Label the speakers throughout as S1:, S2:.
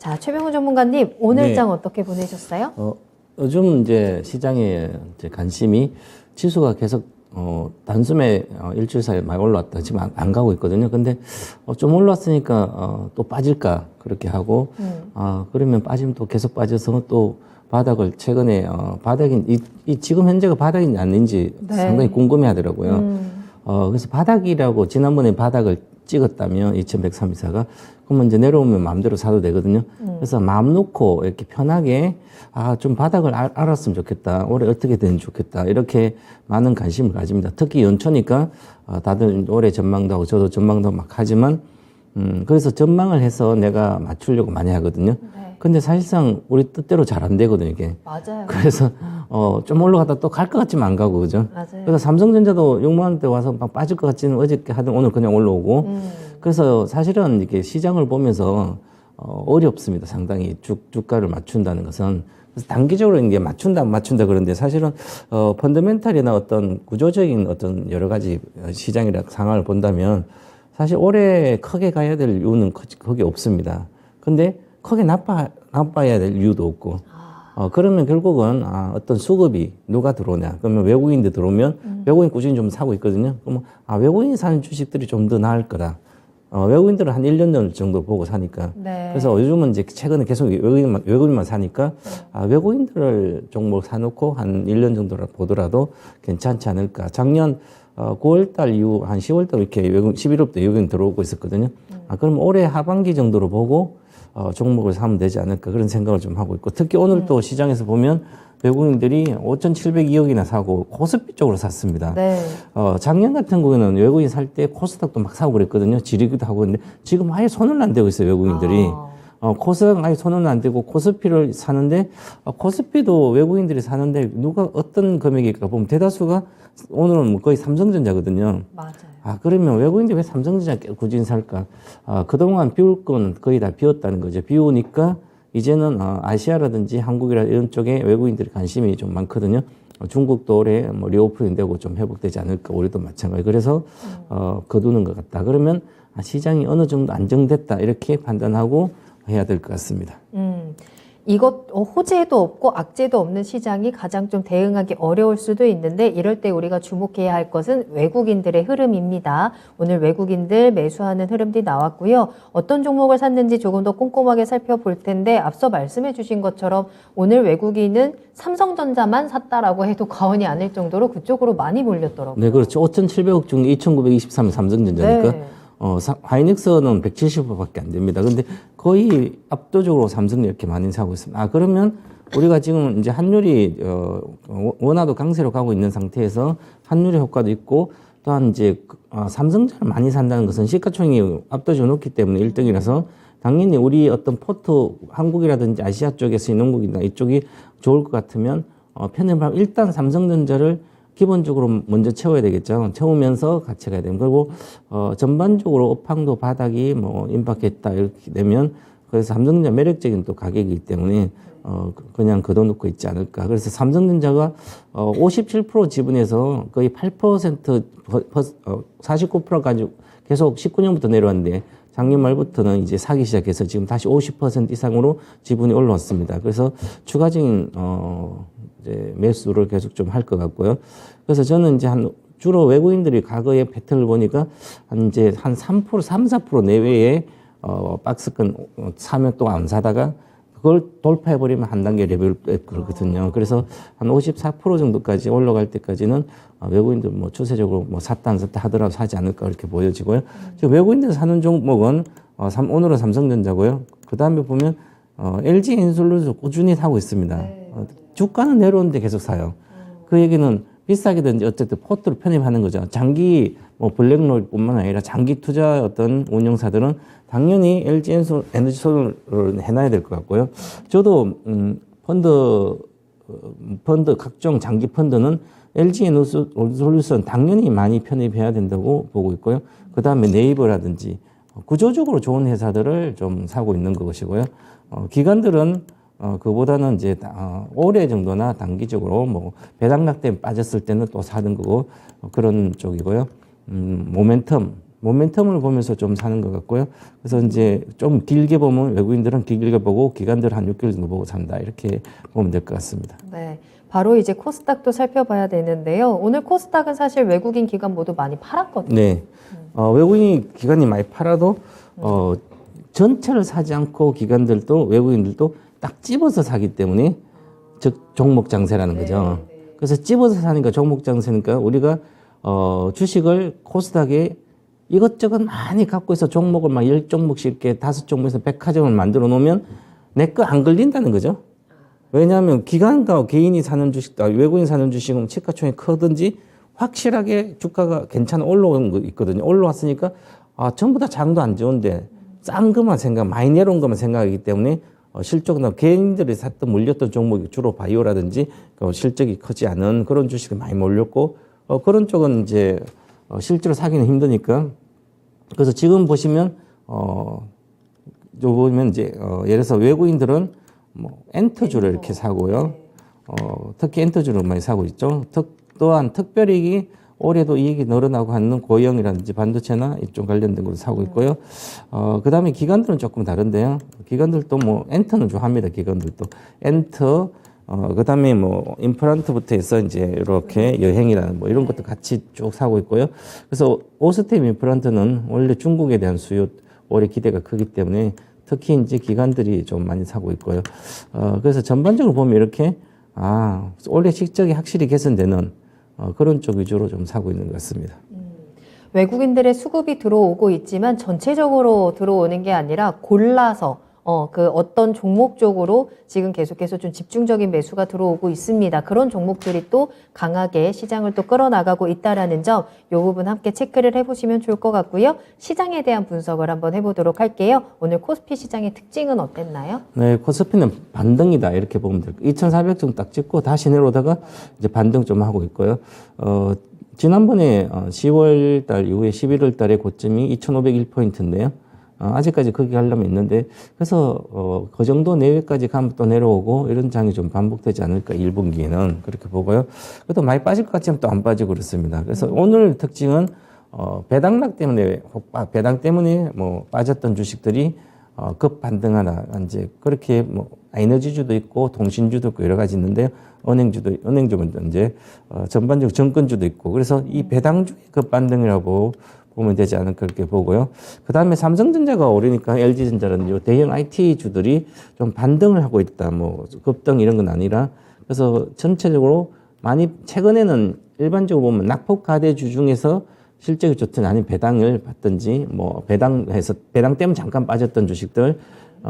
S1: 자, 최병훈 전문가님, 오늘
S2: 네.
S1: 장 어떻게 보내셨어요?
S2: 요즘 이제 시장에 이제 관심이 지수가 계속 단숨에 일주일 사이에 많이 올라왔다. 지금 안 가고 있거든요. 근데 좀 올랐으니까 또 빠질까 그렇게 하고 그러면 빠지면 또 계속 빠져서 또 바닥을 최근에 바닥인 이 지금 현재가 바닥인지 아닌지
S1: 네.
S2: 상당히 궁금해 하더라고요. 그래서 바닥이라고 지난번에 바닥을 찍었다면 2134가 그러면 이제 내려오면 마음대로 사도 되거든요. 그래서 마음 놓고 이렇게 편하게 좀 바닥을 알았으면 좋겠다. 올해 어떻게 되는지 좋겠다. 이렇게 많은 관심을 가집니다. 특히 연초니까 다들 올해 전망도 하고 저도 전망도 막 하지만 그래서 전망을 해서 내가 맞추려고 많이 하거든요.
S1: 네.
S2: 근데 사실상 우리 뜻대로 잘 안 되거든요, 이게.
S1: 맞아요.
S2: 그래서 좀 올라갔다 또 갈 것 같지만 안 가고, 그죠?
S1: 맞아요.
S2: 그래서 삼성전자도 6만 원대 와서 막 빠질 것 같지는 어저께 하든 오늘 그냥 올라오고. 그래서 사실은 이렇게 시장을 보면서 어렵습니다. 상당히 주가를 맞춘다는 것은. 그래서 단기적으로 이게 맞춘다 그런데 사실은 펀더멘탈이나 어떤 구조적인 어떤 여러 가지 시장이나 상황을 본다면 사실 올해 크게 가야 될 이유는 거기 없습니다. 근데 크게 나빠야 될 이유도 없고. 그러면 결국은 어떤 수급이 누가 들어오냐. 그러면 외국인들 들어오면 외국인 꾸준히 좀 사고 있거든요. 그러면 외국인이 사는 주식들이 좀 더 나을 거다. 외국인들은 한 1년 정도 보고 사니까.
S1: 네.
S2: 그래서 요즘은 이제 최근에 계속 외국인만 사니까 외국인들을 종목 사놓고 한 1년 정도 보더라도 괜찮지 않을까. 작년 9월달 이후 한 10월달 이렇게 11월부터 외국인 들어오고 있었거든요. 그럼 올해 하반기 정도로 보고 종목을 사면 되지 않을까 그런 생각을 좀 하고 있고 특히 오늘 또 시장에서 보면 외국인들이 5,702억이나 사고 코스피 쪽으로 샀습니다.
S1: 네.
S2: 작년 같은 경우에는 외국인 살 때 코스닥도 막 사고 그랬거든요. 지르기도 하고 근데 지금 아예 손을 안 대고 있어요, 외국인들이. 코스닥 아예 손은 안 대고 코스피를 사는데 코스피도 외국인들이 사는데 누가 어떤 금액일까 보면 대다수가 오늘은 뭐 거의 삼성전자거든요.
S1: 맞아요.
S2: 그러면 외국인들이 왜 삼성전자 꾸준히 살까? 그동안 비울 건 거의 다 비웠다는 거죠. 비우니까 이제는 아시아라든지 한국이라 이런 쪽에 외국인들이 관심이 좀 많거든요. 중국도 올해 뭐 리오프닝 되고 좀 회복되지 않을까. 우리도 마찬가지. 그래서 거두는 것 같다. 그러면 시장이 어느 정도 안정됐다. 이렇게 판단하고 해야 될 것 같습니다.
S1: 이것 호재도 없고 악재도 없는 시장이 가장 좀 대응하기 어려울 수도 있는데 이럴 때 우리가 주목해야 할 것은 외국인들의 흐름입니다. 오늘 외국인들 매수하는 흐름들이 나왔고요. 어떤 종목을 샀는지 조금 더 꼼꼼하게 살펴볼 텐데 앞서 말씀해 주신 것처럼 오늘 외국인은 삼성전자만 샀다라고 해도 과언이 아닐 정도로 그쪽으로 많이 몰렸더라고요.
S2: 네, 그렇죠. 5,700억 중에 2,923은 삼성전자니까.
S1: 네.
S2: 하이닉스는 170%밖에 안 됩니다. 근데 거의 압도적으로 삼성 이렇게 많이 사고 있습니다. 그러면 우리가 지금 이제 환율이 원화도 강세로 가고 있는 상태에서 환율의 효과도 있고 또한 이제 삼성전자를 많이 산다는 것은 시가총액이 압도적으로 높기 때문에 1등이라서 당연히 우리 어떤 포트 한국이라든지 아시아 쪽에서 인원국이나 이쪽이 좋을 것 같으면 편입하면 일단 삼성전자를 기본적으로 먼저 채워야 되겠죠. 채우면서 같이 가야 됩니다. 그리고 전반적으로 업황도 바닥이 뭐 임박했다 이렇게 되면 그래서 삼성전자 매력적인 또 가격이기 때문에 그냥 걷어놓고 있지 않을까. 그래서 삼성전자가 57% 지분에서 거의 8% 49% 가지고 계속 19년부터 내려왔는데 작년 말부터는 이제 사기 시작해서 지금 다시 50% 이상으로 지분이 올라왔습니다. 그래서 추가적인 이제 매수를 계속 좀 할 것 같고요. 그래서 저는 이제 주로 외국인들이 과거의 패턴을 보니까 한 3%, 4% 내외에 박스권 사면 또 안 사다가 그걸 돌파해버리면 한 단계 레벨업 그렇거든요. 그래서 한 54% 정도까지 올라갈 때까지는 외국인들 뭐 추세적으로 뭐 샀다 안 샀다 하더라도 사지 않을까 그렇게 보여지고요. 지금 외국인들 사는 종목은 오늘은 삼성전자고요. 그 다음에 보면 LG 엔솔루션 꾸준히 사고 있습니다.
S1: 네.
S2: 주가는 내려오는데 계속 사요. 그 얘기는 비싸게든지 어쨌든 포트로 편입하는 거죠. 장기 뭐 블랙롤뿐만 아니라 장기 투자 어떤 운영사들은 당연히 LG 에너지솔을 해놔야 될 것 같고요. 저도 펀드 각종 장기 펀드는 LG 에너지솔루션 당연히 많이 편입해야 된다고 보고 있고요. 그 다음에 네이버라든지 구조적으로 좋은 회사들을 좀 사고 있는 것이고요. 기관들은 그보다는 이제 올해 정도나 단기적으로 뭐 배당락 때문에 빠졌을 때는 또 사는 거고 그런 쪽이고요. 모멘텀 모멘텀을 보면서 좀 사는 것 같고요. 그래서 이제 좀 길게 보면 외국인들은 길게 보고 기관들은 한 6개월 정도 보고 산다. 이렇게 보면 될 것 같습니다.
S1: 네. 바로 이제 코스닥도 살펴봐야 되는데요. 오늘 코스닥은 사실 외국인 기관 모두 많이 팔았거든요.
S2: 네. 외국인 기관이 많이 팔아도 전체를 사지 않고 기관들도 외국인들도 딱 집어서 사기 때문에 즉 종목 장세라는 거죠. 그래서 집어서 사니까 종목 장세니까 우리가 주식을 코스닥에 이것저것 많이 갖고 있어 종목을 막 10종목씩 이렇게 5종목에서 백화점을 만들어 놓으면 내 거 안 걸린다는 거죠. 왜냐하면 기관과 개인이 사는 주식도 외국인 사는 주식은 시가총액이 크든지 확실하게 주가가 괜찮아 올라오는 거 있거든요. 올라왔으니까 전부 다 장도 안 좋은데 싼 것만 많이 내려온 것만 생각하기 때문에 실적은 개인들이 샀던 물렸던 종목이 주로 바이오라든지 실적이 크지 않은 그런 주식이 많이 몰렸고 그런 쪽은 이제 실제로 사기는 힘드니까 그래서 지금 보시면 보면 이제 예를 들어서 외국인들은 뭐 엔터주를 이렇게 사고요. 특히 엔터주를 많이 사고 있죠. 또한 특별히 올해도 이익이 늘어나고 하는 고영이라든지 반도체나 이쪽 관련된 것도 사고 있고요. 그 다음에 기관들은 조금 다른데요. 기관들도 뭐 엔터는 좋아합니다. 기관들도 엔터, 그 다음에 뭐 임플란트부터 해서 이제 이렇게 여행이라는 뭐 이런 것도 같이 쭉 사고 있고요. 그래서 오스템 임플란트는 원래 중국에 대한 수요 올해 기대가 크기 때문에 특히 이제 기관들이 좀 많이 사고 있고요. 그래서 전반적으로 보면 이렇게 올해 실적이 확실히 개선되는 그런 쪽 위주로 좀 사고 있는 것 같습니다.
S1: 외국인들의 수급이 들어오고 있지만 전체적으로 들어오는 게 아니라 골라서 그 어떤 종목 쪽으로 지금 계속해서 좀 집중적인 매수가 들어오고 있습니다. 그런 종목들이 또 강하게 시장을 또 끌어나가고 있다라는 점, 이 부분 함께 체크를 해보시면 좋을 것 같고요. 시장에 대한 분석을 한번 해보도록 할게요. 오늘 코스피 시장의 특징은 어땠나요?
S2: 네, 코스피는 반등이다 이렇게 보면 될 거예요. 2,400 정도 딱 찍고 다시 내려오다가 이제 반등 좀 하고 있고요. 지난번에 10월 달 이후에 11월 달에 고점이 2,501포인트인데요. 아직까지 거기 가려면 있는데, 그래서, 그 정도 내외까지 가면 또 내려오고, 이런 장이 좀 반복되지 않을까, 1분기에는. 그렇게 보고요. 그래도 많이 빠질 것 같지만 또 안 빠지고 그렇습니다. 그래서 오늘 특징은, 배당락 때문에, 배당 때문에 뭐 빠졌던 주식들이, 급 반등하나, 이제 그렇게 뭐, 에너지주도 있고, 통신주도 있고, 여러 가지 있는데요. 은행주는 이제, 전반적으로 정권주도 있고, 그래서 이 배당주의 급 반등이라고 보면 되지 않을까 그렇게 보고요. 그 다음에 삼성전자가 오르니까 LG전자라는 대형 IT주들이 좀 반등을 하고 있다. 뭐 급등 이런 건 아니라 그래서 전체적으로 많이 최근에는 일반적으로 보면 낙폭과대주 중에서 실적이 좋든 아니면 배당을 받든지 뭐 배당 때문에 잠깐 빠졌던 주식들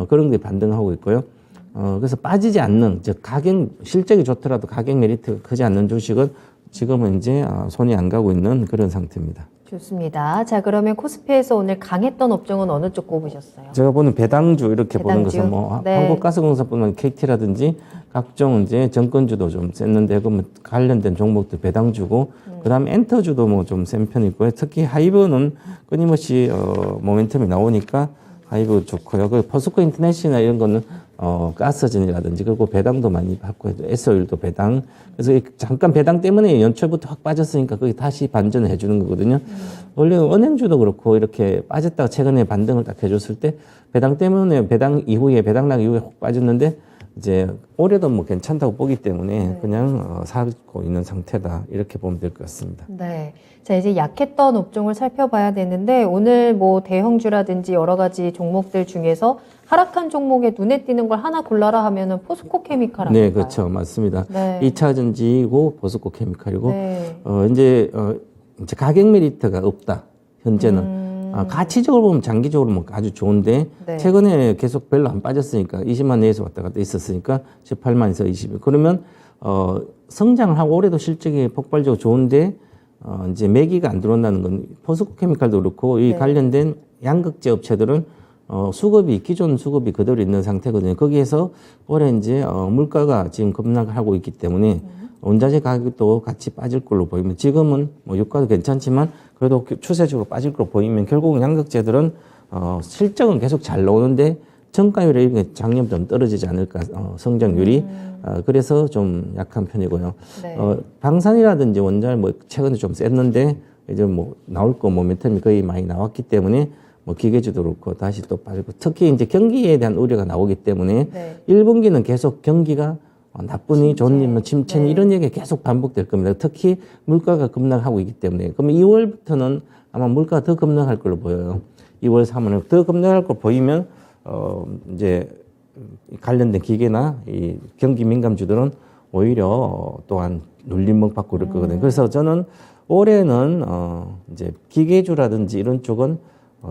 S2: 그런 게 반등하고 있고요. 그래서 빠지지 않는 즉 실적이 좋더라도 가격 메리트가 크지 않는 주식은 지금은 이제 손이 안 가고 있는 그런 상태입니다.
S1: 좋습니다. 자, 그러면 코스피에서 오늘 강했던 업종은 어느 쪽 꼽으셨어요?
S2: 제가 보는 배당주 이렇게 보는
S1: 배당주?
S2: 것은 뭐
S1: 네.
S2: 한국가스공사뿐만 KT라든지 각종 이제 정권주도 좀 셌는데 그러면 관련된 종목들 배당주고 그다음에 엔터주도 뭐 좀 센 편이고요. 특히 하이브는 끊임없이 모멘텀이 나오니까 하이브 좋고요. 그 포스코 인터내셔널 이런 거는 가스전이라든지 그리고 배당도 많이 받고 S오일도 배당. 그래서 잠깐 배당 때문에 연초부터 확 빠졌으니까 거기 다시 반전을 해주는 거거든요. 원래 은행주도 그렇고 이렇게 빠졌다가 최근에 반등을 딱 해줬을 때 배당 때문에 배당락 이후에 확 빠졌는데 이제 올해도 뭐 괜찮다고 보기 때문에 그냥 사고 있는 상태다 이렇게 보면 될 것 같습니다.
S1: 네. 자, 이제 약했던 업종을 살펴봐야 되는데 오늘 뭐 대형주라든지 여러 가지 종목들 중에서 하락한 종목에 눈에 띄는 걸 하나 골라라 하면은 포스코 케미칼 아닐까요?
S2: 네, 그렇죠. 맞습니다.
S1: 네.
S2: 2차 전지고 포스코 케미칼이고
S1: 네.
S2: 이제 가격 메리트가 없다. 현재는. 가치적으로 보면 장기적으로 뭐 아주 좋은데
S1: 네.
S2: 최근에 계속 별로 안 빠졌으니까 20만 내에서 왔다 갔다 있었으니까 18만에서 20. 그러면 성장을 하고 올해도 실적이 폭발적으로 좋은데 이제 매기가 안 들어온다는 건 포스코 케미칼도 그렇고 이
S1: 네.
S2: 관련된 양극재 업체들은 기존 수급이 그대로 있는 상태거든요. 거기에서 올해 이제 물가가 지금 급락하고 있기 때문에 원자재 가격도 같이 빠질 걸로 보이면 지금은 뭐 유가도 괜찮지만 그래도 추세적으로 빠질 걸로 보이면 결국은 양극재들은 실적은 계속 잘 나오는데 정가율이 작년보다 좀 떨어지지 않을까 성장률이 그래서 좀 약한 편이고요.
S1: 네.
S2: 방산이라든지 원자재 뭐 최근에 좀 셌는데 이제 뭐 나올 거 모멘텀이 거의 많이 나왔기 때문에 뭐 기계주도 그렇고 다시 또 빠지고 특히 이제 경기에 대한 우려가 나오기 때문에
S1: 네.
S2: 1분기는 계속 경기가 나쁘니 좋니 뭐 침체니
S1: 네.
S2: 이런 얘기가 계속 반복될 겁니다. 특히 물가가 급락하고 있기 때문에 그러면 2월부터는 아마 물가가 더 급락할 걸로 보여요. 2월, 3월에 더 급락할 걸 보이면 이제 관련된 기계나 이 경기 민감주들은 오히려 또한 눌림목 받고 그럴 거거든요. 그래서 저는 올해는 이제 기계주라든지 이런 쪽은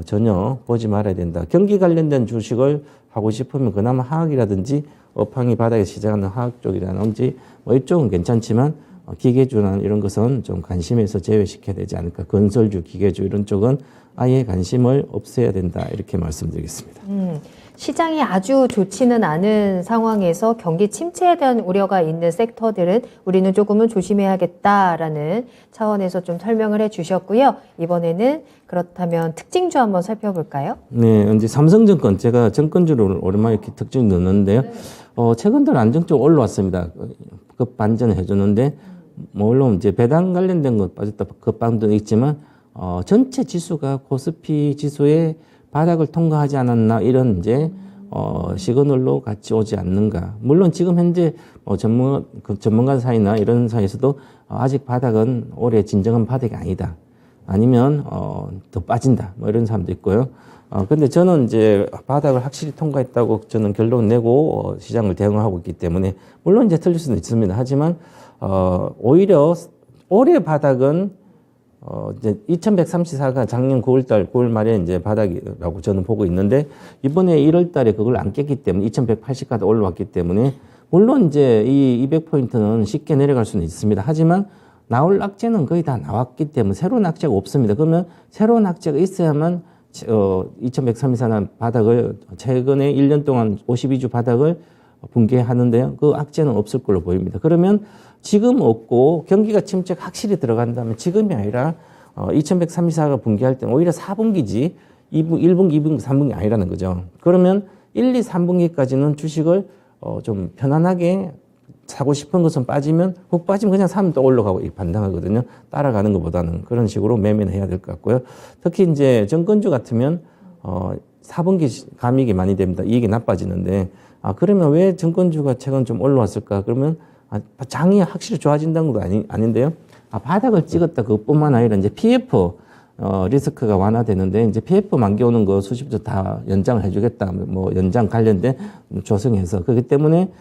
S2: 전혀 보지 말아야 된다. 경기 관련된 주식을 하고 싶으면 그나마 화학이라든지 업황이 바닥에 시작하는 화학 쪽이라든지 뭐 이쪽은 괜찮지만 기계주나 이런 것은 좀 관심에서 제외시켜야 되지 않을까. 건설주, 기계주 이런 쪽은 아예 관심을 없애야 된다. 이렇게 말씀드리겠습니다.
S1: 시장이 아주 좋지는 않은 상황에서 경기 침체에 대한 우려가 있는 섹터들은 우리는 조금은 조심해야겠다라는 차원에서 좀 설명을 해 주셨고요. 이번에는 그렇다면 특징주 한번 살펴볼까요?
S2: 네, 이제 삼성증권 제가 증권주를 오랜만에 이렇게 특징 넣었는데요. 최근 들어 안정적으로 올라왔습니다. 급 반전을 해줬는데 물론 이제 배당 관련된 것 빠졌다 급반도 있지만 전체 지수가 코스피 지수의 바닥을 통과하지 않았나 이런 이제 시그널로 같이 오지 않는가. 물론 지금 현재 전문가 사이나 이런 사이에서도 아직 바닥은 올해 진정한 바닥이 아니다. 아니면 더 빠진다. 뭐 이런 사람도 있고요. 근데 저는 이제 바닥을 확실히 통과했다고 저는 결론 내고 시장을 대응하고 있기 때문에 물론 이제 틀릴 수는 있습니다. 하지만 오히려 올해 바닥은 이제 2134가 작년 9월달, 9월 말에 이제 바닥이라고 저는 보고 있는데 이번에 1월달에 그걸 안 깼기 때문에 2180까지 올라왔기 때문에 물론 이제 이 200포인트는 쉽게 내려갈 수는 있습니다. 하지만 나올 악재는 거의 다 나왔기 때문에 새로운 악재가 없습니다. 그러면 새로운 악재가 있어야만 2134는 바닥을 최근에 1년 동안 52주 바닥을 붕괴하는데요. 그 악재는 없을 걸로 보입니다. 그러면 지금 없고 경기가 침체 확실히 들어간다면 지금이 아니라 2134가 붕괴할 때는 오히려 4분기지 1분기, 2분기, 3분기 아니라는 거죠. 그러면 1, 2, 3분기까지는 주식을 좀 편안하게 사고 싶은 것은 빠지면 훅 빠지면 그냥 사면 또 올라가고 반등하거든요. 따라가는 것보다는 그런 식으로 매매는 해야 될 것 같고요. 특히 이제 정권주 같으면 4분기 감익이 많이 됩니다. 이익이 나빠지는데 그러면 왜 정권주가 최근 좀 올라왔을까? 그러면 장이 확실히 좋아진다는 것도 아닌데요. 바닥을 찍었다 그것뿐만 아니라 이제 PF 리스크가 완화되는데 이제 PF 만기 오는 거 수십주 다 연장을 해주겠다. 뭐 연장 관련된 조성해서 그렇기 때문에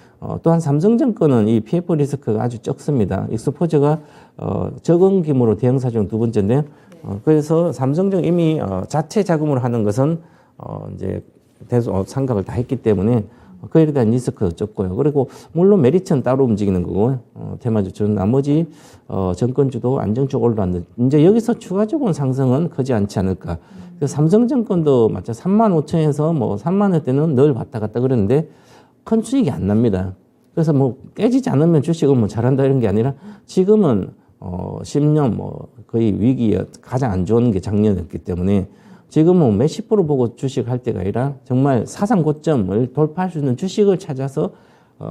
S2: 또한 삼성증권은 이 PF 리스크가 아주 적습니다. 익스포저가 적은 규모로 대형사정 두 번째인데요. 그래서 삼성증 이미 자체 자금으로 하는 것은 이제 상각을 다 했기 때문에 그에 대한 리스크도 적고요. 그리고 물론 메리츠는 따로 움직이는 거고 테마주는 나머지 정권주도 안정적으로 올라왔는데 이제 여기서 추가적인 상승은 크지 않지 않을까. 그래서 삼성증권도 마찬 35,000에서 뭐 3만 원대는 늘 왔다 갔다 그러는데 큰 수익이 안 납니다. 그래서 뭐 깨지지 않으면 주식은 뭐 잘한다 이런 게 아니라 지금은 10년 뭐 거의 위기에 가장 안 좋은 게 작년이었기 때문에 지금은 몇십 프로 보고 주식할 때가 아니라 정말 사상 고점을 돌파할 수 있는 주식을 찾아서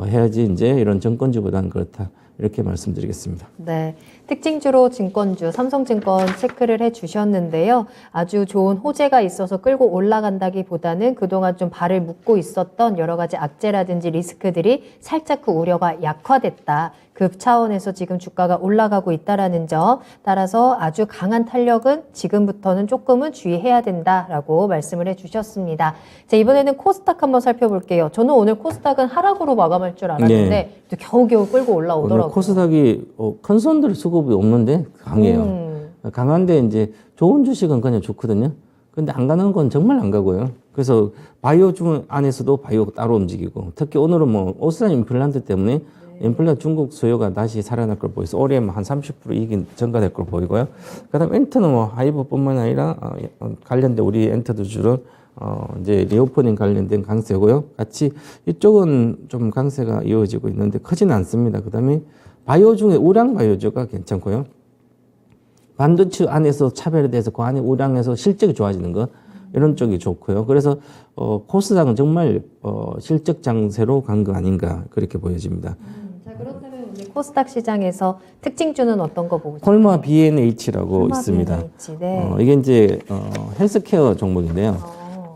S2: 해야지 이제 이런 정권주보다는 그렇다. 이렇게 말씀드리겠습니다.
S1: 네. 특징주로 증권주, 삼성증권 체크를 해 주셨는데요. 아주 좋은 호재가 있어서 끌고 올라간다기보다는 그동안 좀 발을 묶고 있었던 여러 가지 악재라든지 리스크들이 살짝 그 우려가 약화됐다. 그 차원에서 지금 주가가 올라가고 있다라는 점. 따라서 아주 강한 탄력은 지금부터는 조금은 주의해야 된다라고 말씀을 해 주셨습니다. 자, 이번에는 코스닥 한번 살펴볼게요. 저는 오늘 코스닥은 하락으로 마감할 줄 알았는데
S2: 네.
S1: 또 겨우겨우 끌고 올라오더라고요.
S2: 코스닥이 큰 손들 수급이 없는데 강해요. 강한데 이제 좋은 주식은 그냥 좋거든요. 근데 안 가는 건 정말 안 가고요. 그래서 바이오 중 안에서도 바이오 따로 움직이고 특히 오늘은 뭐 오스란 임플란트 때문에 인플레 중국 수요가 다시 살아날 걸 보여서 올해 한 30% 이익이 증가될 걸 보이고요. 그다음 엔터는 뭐 하이브뿐만 아니라 관련된 우리 엔터들주는 이제 리오프닝 관련된 강세고요. 같이 이쪽은 좀 강세가 이어지고 있는데 크지는 않습니다. 그다음에 바이오 중에 우량 바이오주가 괜찮고요. 반도체 안에서 차별에 대해서 그 안에 우량에서 실적이 좋아지는 거 이런 쪽이 좋고요. 그래서 코스닥은 정말 실적 장세로 간 거 아닌가 그렇게 보여집니다.
S1: 자, 그렇다면 우리 코스닥 시장에서 특징주는 어떤 거 보고
S2: 콜마 B&H라고
S1: 콜마
S2: 있습니다.
S1: B&H, 네.
S2: 이게 이제 헬스케어 종목인데요.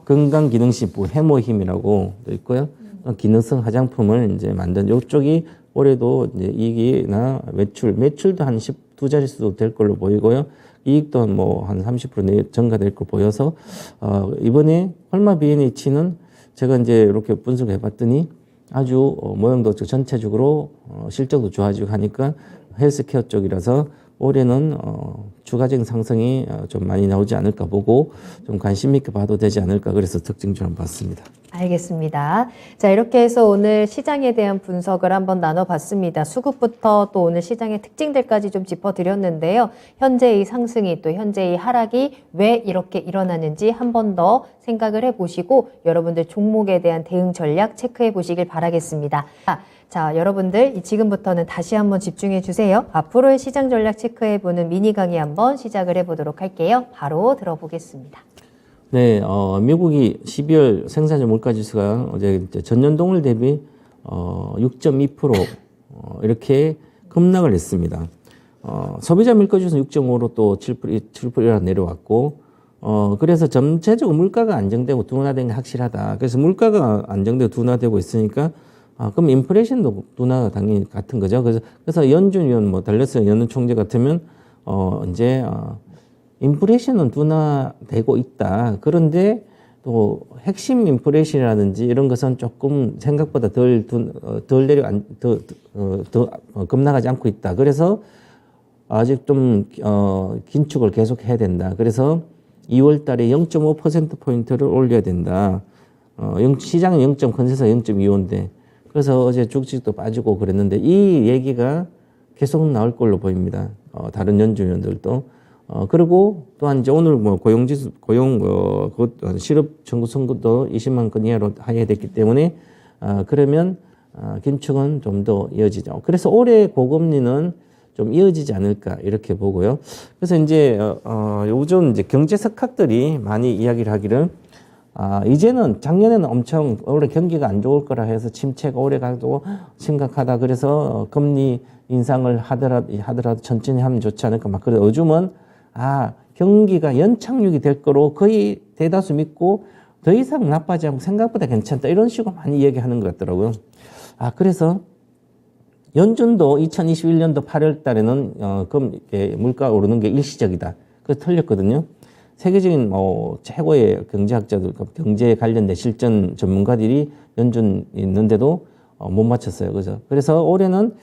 S2: 건강기능식품 해모힘이라고 또 있고요. 기능성 화장품을 이제 만든 이쪽이 올해도 이제 이익이나 매출도 한 12자릿수 될 걸로 보이고요. 이익도 뭐 한 30% 증가될 걸 보여서 이번에 콜마 B&H는 제가 이제 이렇게 분석해 봤더니 아주 모양도 전체적으로 실적도 좋아지고 하니까 헬스케어 쪽이라서 올해는 추가적인 상승이 좀 많이 나오지 않을까 보고 좀 관심 있게 봐도 되지 않을까 그래서 특징주 한번 봤습니다.
S1: 알겠습니다. 자, 이렇게 해서 오늘 시장에 대한 분석을 한번 나눠봤습니다. 수급부터 또 오늘 시장의 특징들까지 좀 짚어드렸는데요. 현재의 상승이 또 현재의 하락이 왜 이렇게 일어나는지 한 번 더 생각을 해보시고 여러분들 종목에 대한 대응 전략 체크해 보시길 바라겠습니다. 자, 여러분들 지금부터는 다시 한번 집중해 주세요. 앞으로의 시장 전략 체크해 보는 미니 강의 한번 시작을 해보도록 할게요. 바로 들어보겠습니다.
S2: 네, 미국이 12월 생산자 물가지수가 어제 전년 동월 대비 6.2% 이렇게 급락을 했습니다. 소비자 물가지수는 6.5로 또 7% 내려왔고, 그래서 전체적으로 물가가 안정되고 둔화된 게 확실하다. 그래서 물가가 안정되고 둔화되고 있으니까 그럼 인플레이션도 둔화가 당연히 같은 거죠. 그래서 연준 위원 달러스 연준 총재 같으면 이제 인플레이션은 둔화되고 있다. 그런데 또 핵심 인플레이션이라든지 이런 것은 조금 생각보다 덜 급락하지 않고 있다. 그래서 아직 좀 긴축을 계속 해야 된다. 그래서 2월 달에 0.5%포인트를 올려야 된다. 시장은 0. 컨센서스 0.25인데 그래서 어제 주식도 빠지고 그랬는데 이 얘기가 계속 나올 걸로 보입니다. 다른 연준위원들도. 그리고 또한 이제 오늘 고용지수, 실업 청구 선고도 20만 건 이하로 하회됐기 때문에, 그러면, 긴축은 좀 더 이어지죠. 그래서 올해 고금리는 좀 이어지지 않을까, 이렇게 보고요. 그래서 이제, 요즘 이제 경제 석학들이 많이 이야기를 하기를, 이제는 작년에는 엄청 올해 경기가 안 좋을 거라 해서 침체가 오래 가도 심각하다. 그래서 금리 인상을 하더라도 천천히 하면 좋지 않을까. 막 그래. 요즘은 경기가 연착륙이 될 거로 거의 대다수 믿고 더 이상 나빠지지 않고 생각보다 괜찮다. 이런 식으로 많이 얘기하는 것 같더라고요. 그래서 연준도 2021년도 8월 달에는 물가 오르는 게 일시적이다. 그래서 틀렸거든요. 세계적인 최고의 경제학자들, 경제에 관련된 실전 전문가들이 연준 있는데도 못 맞췄어요. 그래서 올해는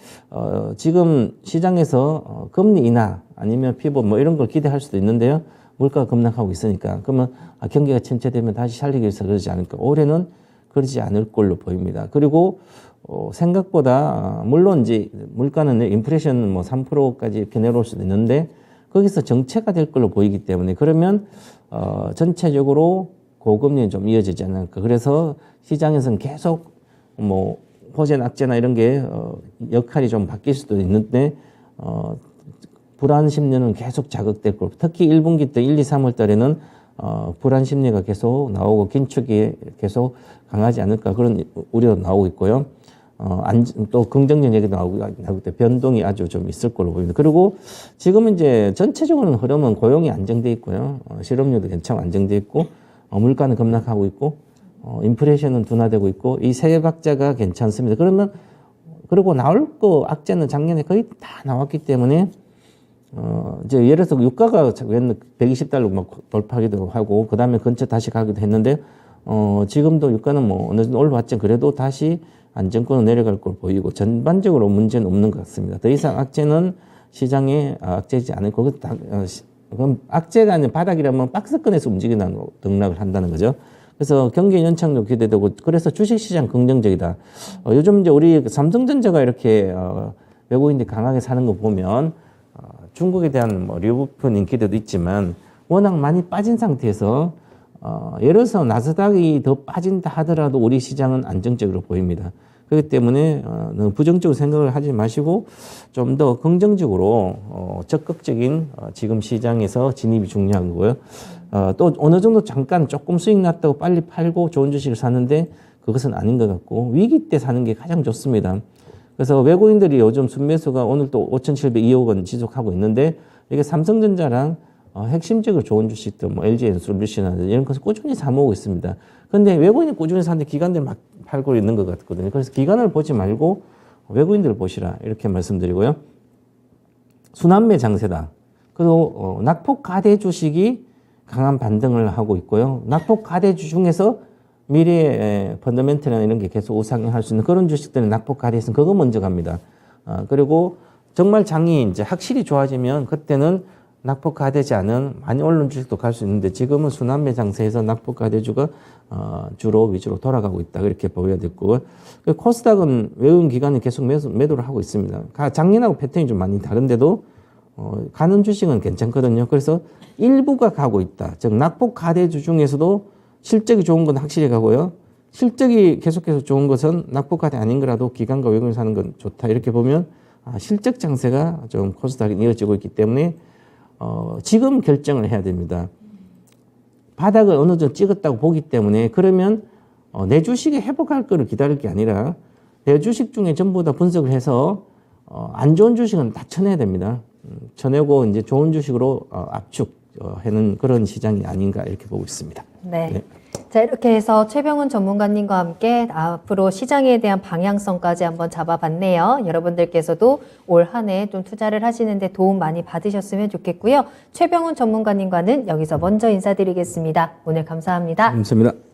S2: 지금 시장에서 금리 인하 아니면 피봇 이런 걸 기대할 수도 있는데요. 물가가 급락하고 있으니까. 그러면 경기가 침체되면 다시 살리기 위해서 그러지 않을까. 올해는 그러지 않을 걸로 보입니다. 그리고 생각보다 물론 이제 물가는 인플레이션 3%까지 이렇게 내려올 수도 있는데 거기서 정체가 될 걸로 보이기 때문에 그러면 전체적으로 고금리는 좀 이어지지 않을까. 그래서 시장에서는 계속 호재 악재나 이런 게 역할이 좀 바뀔 수도 있는데 불안 심리는 계속 자극될 거고 특히 1분기 때 1, 2, 3월 달에는 불안 심리가 계속 나오고 긴축이 계속 강하지 않을까 그런 우려도 나오고 있고요. 또 긍정적 얘기도 나오고 때 변동이 아주 좀 있을 걸로 보입니다. 그리고 지금 이제 전체적으로는 흐름은 고용이 안정돼 있고요. 실업률도 괜찮고 안정돼 있고 물가는 급락하고 있고 인플레이션은 둔화되고 있고 이 세 박자가 괜찮습니다. 그리고 나올 거 악재는 작년에 거의 다 나왔기 때문에 이제 예를 들어서 유가가 120달러 막 돌파하기도 하고 그 다음에 근처 다시 가기도 했는데 지금도 유가는 어느 정도 올라왔지 그래도 다시 안정권은 내려갈 걸 보이고 전반적으로 문제는 없는 것 같습니다. 더 이상 악재는 시장에 악재지 않을 거고 그럼 악재가 아닌 바닥이라면 박스권에서 움직이는 등락을 한다는 거죠. 그래서 경기 연착륙 기대되고 그래서 주식시장 긍정적이다. 요즘 이제 우리 삼성전자가 이렇게 외국인들이 강하게 사는 거 보면 중국에 대한 리오프닝 인기도 있지만 워낙 많이 빠진 상태에서 예를 들어서 나스닥이 더 빠진다 하더라도 우리 시장은 안정적으로 보입니다. 그렇기 때문에 너무 부정적으로 생각을 하지 마시고 좀 더 긍정적으로 적극적인 지금 시장에서 진입이 중요한 거고요. 또 어느 정도 잠깐 조금 수익 났다고 빨리 팔고 좋은 주식을 사는데 그것은 아닌 것 같고 위기 때 사는 게 가장 좋습니다. 그래서 외국인들이 요즘 순매수가 오늘 또 5,702억 원 지속하고 있는데 이게 삼성전자랑 핵심적으로 좋은 주식들, 뭐 LG엔솔루션이나 이런 것을 꾸준히 사모으고 있습니다. 근데 외국인이 꾸준히 사는데 기관들이 막 팔고 있는 것 같거든요. 그래서 기관을 보지 말고 외국인들을 보시라 이렇게 말씀드리고요. 순환매 장세다. 그리고 낙폭 가대 주식이 강한 반등을 하고 있고요. 낙폭 가대주 중에서 미래의 펀더멘털이나 이런 게 계속 우상향할 수 있는 그런 주식들은 낙폭 가대에서는 그거 먼저 갑니다. 그리고 정말 장이 이제 확실히 좋아지면 그때는 낙폭 가대지 않은 많이 오른 주식도 갈 수 있는데 지금은 순환매 장세에서 낙폭 가대주가 주로 위주로 돌아가고 있다. 그렇게 보여야 됐고 코스닥은 외국인 기관이 계속 매도를 하고 있습니다. 작년하고 패턴이 좀 많이 다른데도 가는 주식은 괜찮거든요. 그래서 일부가 가고 있다. 즉 낙폭 가대주 중에서도 실적이 좋은 건 확실히 가고요. 실적이 계속해서 좋은 것은 낙폭 가대 아닌 거라도 기관과 외국인 사는 건 좋다. 이렇게 보면 실적 장세가 좀 코스닥이 이어지고 있기 때문에 지금 결정을 해야 됩니다. 바닥을 어느 정도 찍었다고 보기 때문에 그러면 내 주식이 회복할 거를 기다릴 게 아니라 내 주식 중에 전부 다 분석을 해서 안 좋은 주식은 다 쳐내야 됩니다. 쳐내고 이제 좋은 주식으로 압축하는 그런 시장이 아닌가 이렇게 보고 있습니다.
S1: 네.
S2: 네.
S1: 자, 이렇게 해서 최병훈 전문가님과 함께 앞으로 시장에 대한 방향성까지 한번 잡아봤네요. 여러분들께서도 올 한 해 좀 투자를 하시는데 도움 많이 받으셨으면 좋겠고요. 최병훈 전문가님과는 여기서 먼저 인사드리겠습니다. 오늘 감사합니다.
S2: 감사합니다.